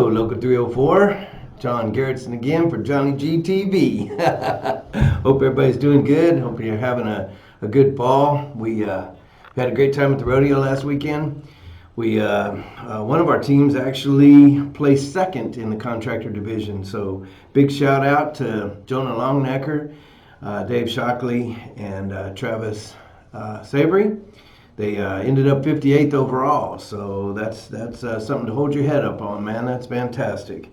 Local 304, John Garrettson again for Johnny G TV. Hope everybody's doing good. Hope you're having a good fall. We had a great time at the rodeo last weekend. One of our teams actually placed second in the contractor division. So big shout out to Jonah Longnecker, Dave Shockley, and Travis Savory. They ended up 58th overall, so that's something to hold your head up on, man. That's fantastic.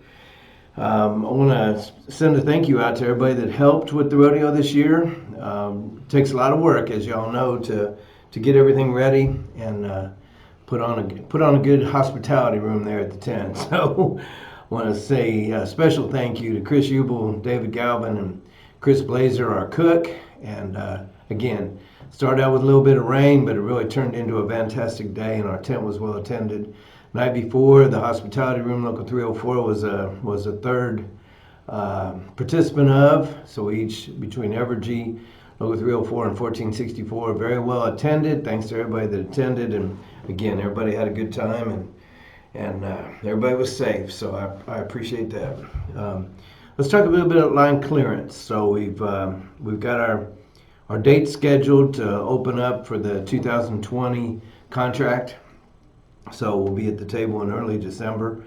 I want to send a thank you out to everybody that helped with the rodeo this year. It takes a lot of work, as y'all know, to get everything ready and put on a good hospitality room there at the tent. So I want to say a special thank you to Chris Ubel, David Galvin, and Chris Blazer, our cook. And again, started out with a little bit of rain, but it really turned into a fantastic day, and our tent was well attended. Night before, the hospitality room, Local 304, was a third participant of. So each, between Evergy, Local 304, and 1464, very well attended. Thanks to everybody that attended, and again, everybody had a good time, and everybody was safe. So I appreciate that. Let's talk a little bit about line clearance. So we've got our date scheduled to open up for the 2020 contract. So we'll be at the table in early December.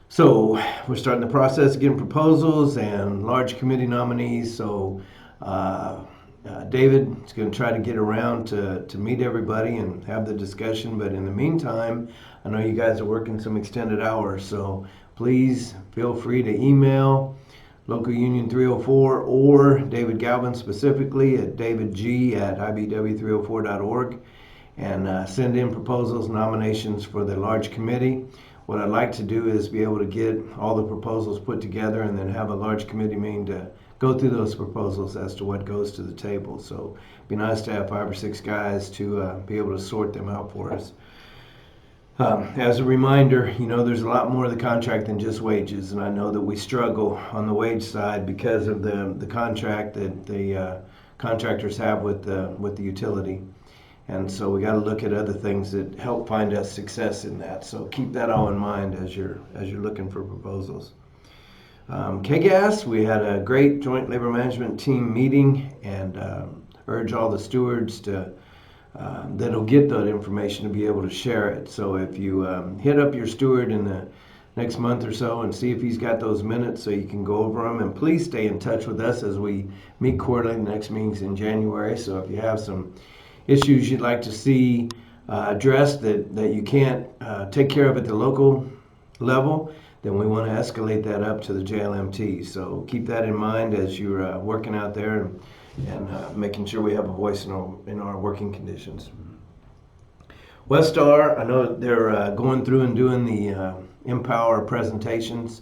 So we're starting the process of getting proposals and large committee nominees. So David is going to try to get around to meet everybody and have the discussion. But in the meantime, I know you guys are working some extended hours. So please feel free to email Local Union 304 or David Galvin specifically at davidg@IBEW304.org and send in proposals, nominations for the large committee. What I'd like to do is be able to get all the proposals put together and then have a large committee meeting to go through those proposals as to what goes to the table. So it'd be nice to have 5 or 6 guys to be able to sort them out for us. As a reminder, there's a lot more of the contract than just wages, and I know that we struggle on the wage side because of the contract that the contractors have with the utility, and so we got to look at other things that help find us success in that. So keep that all in mind as you're looking for proposals. KGAS, we had a great joint labor management team meeting, and urge all the stewards to that'll get that information to be able to share it. So if you hit up your steward in the next month or so and see if he's got those minutes so you can go over them, and please stay in touch with us as we meet quarterly. The next meeting's in January, so if you have some issues you'd like to see addressed that you can't take care of at the local level, then we want to escalate that up to the JLMT. So keep that in mind as you're working out there and making sure we have a voice in our working conditions. Westar, I know they're going through and doing the Empower presentations.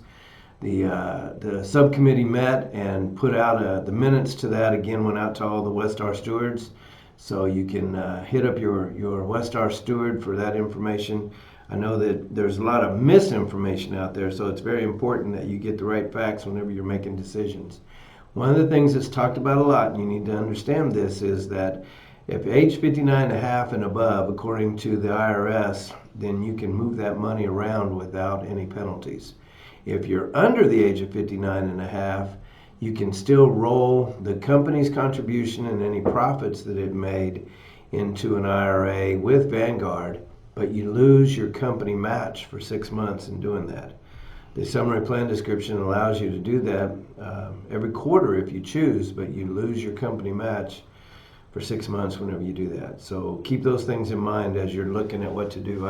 The subcommittee met and put out the minutes to that. Again, went out to all the Westar stewards. So you can hit up your Westar steward for that information. I know that there's a lot of misinformation out there, so it's very important that you get the right facts whenever you're making decisions. One of the things that's talked about a lot, and you need to understand this, is that if age 59 and a half and above, according to the IRS, then you can move that money around without any penalties. If you're under the age of 59 and a half, you can still roll the company's contribution and any profits that it made into an IRA with Vanguard, but you lose your company match for 6 months in doing that. The summary plan description allows you to do that every quarter if you choose, but you lose your company match for 6 months whenever you do that. So keep those things in mind as you're looking at what to do.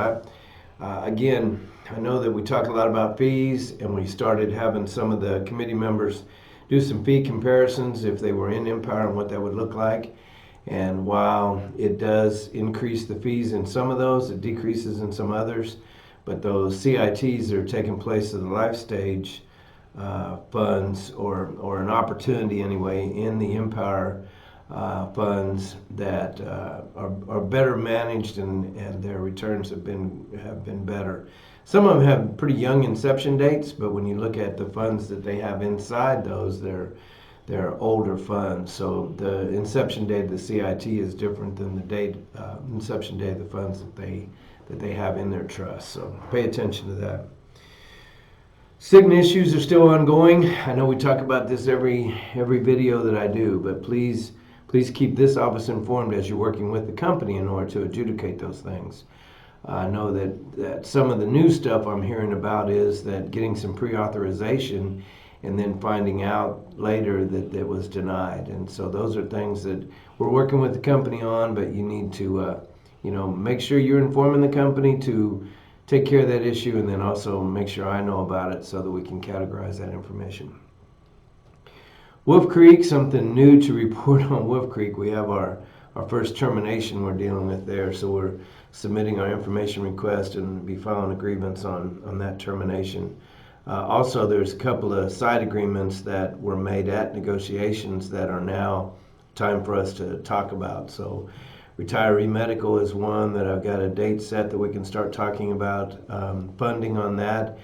Again, I know that we talked a lot about fees, and we started having some of the committee members do some fee comparisons if they were in Empower and what that would look like. And while it does increase the fees in some of those, it decreases in some others. But those CITs that are taking place at the life stage funds, or an opportunity anyway, in the Empower funds that are better managed, and their returns have been better. Some of them have pretty young inception dates, but when you look at the funds that they have inside those, they're older funds. So the inception date of the CIT is different than the inception date of the funds that they have in their trust. So pay attention to that. Cigna issues are still ongoing. I know we talk about this every video that I do, but please keep this office informed as you're working with the company in order to adjudicate those things. I know that some of the new stuff I'm hearing about is that getting some pre-authorization and then finding out later that it was denied. And so those are things that we're working with the company on, but you need to make sure you're informing the company to take care of that issue, and then also make sure I know about it so that we can categorize that information. Wolf Creek, something new to report on Wolf Creek. We have our first termination we're dealing with there, so we're submitting our information request and be filing a grievance on that termination. Also, there's a couple of side agreements that were made at negotiations that are now time for us to talk about. So retiree medical is one that I've got a date set that we can start talking about funding on that.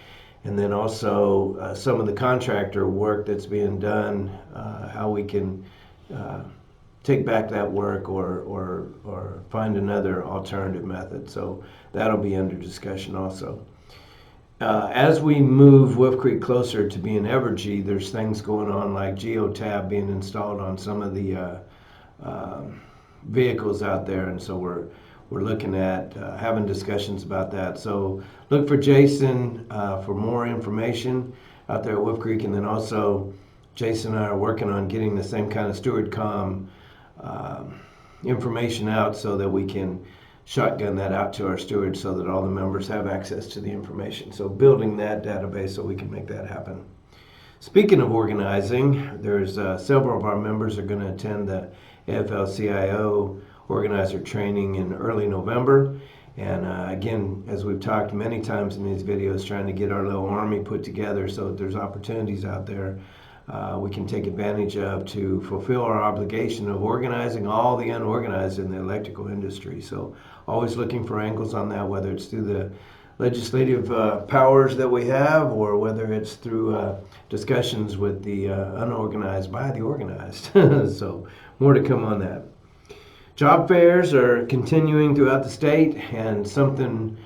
And then also some of the contractor work that's being done, how we can take back that work or find another alternative method. So that'll be under discussion also. As we move Wolf Creek closer to being Evergy, there's things going on like Geotab being installed on some of the vehicles out there, and so we're looking at having discussions about that. So look for Jason for more information out there at Wolf Creek, and then also Jason and I are working on getting the same kind of StewardCom information out so that we can shotgun that out to our stewards so that all the members have access to the information. So building that database so we can make that happen. Speaking of organizing, there's several of our members are going to attend the AFL-CIO organizer training in early November. And again, as we've talked many times in these videos, trying to get our little army put together so that there's opportunities out there we can take advantage of to fulfill our obligation of organizing all the unorganized in the electrical industry. So always looking for angles on that, whether it's through the legislative powers that we have or whether it's through discussions with the unorganized by the organized. So more to come on that. Job fairs are continuing throughout the state, and something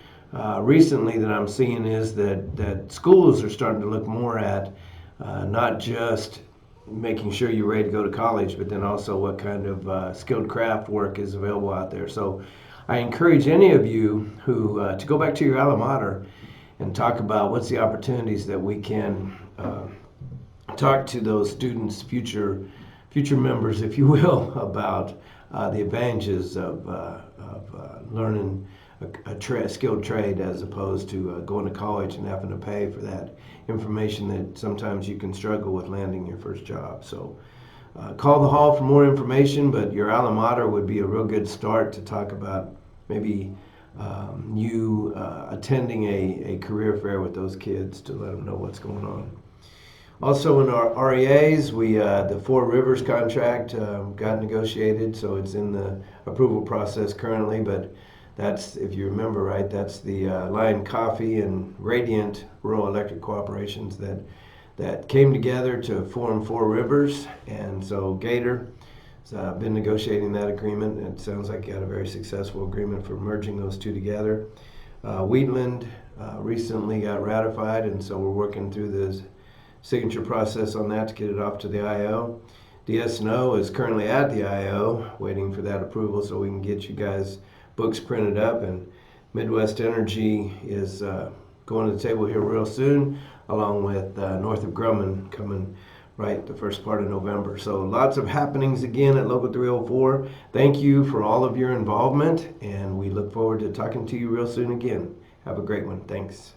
recently that I'm seeing is that schools are starting to look more at not just making sure you're ready to go to college, but then also what kind of skilled craft work is available out there. So I encourage any of you who to go back to your alma mater and talk about what's the opportunities that we can talk to those students, future members, if you will, about the advantages of learning a skilled trade as opposed to going to college and having to pay for that information that sometimes you can struggle with landing your first job. So call the hall for more information, but your alma mater would be a real good start to talk about maybe you attending a career fair with those kids to let them know what's going on. Also in our REAs, the Four Rivers contract got negotiated, so it's in the approval process currently, but that's, if you remember right, that's the Lion Coffee and Radiant Rural Electric Corporations that came together to form Four Rivers. And so Gator has been negotiating that agreement. It sounds like you got a very successful agreement for merging those two together. Wheatland recently got ratified, and so we're working through the signature process on that to get it off to the IO. DS&O is currently at the IO waiting for that approval so we can get you guys books printed up, and Midwest Energy is going to the table here real soon, along with North of Grumman coming right the first part of November. So lots of happenings again at Local 304. Thank you for all of your involvement, and we look forward to talking to you real soon again. Have a great one. Thanks.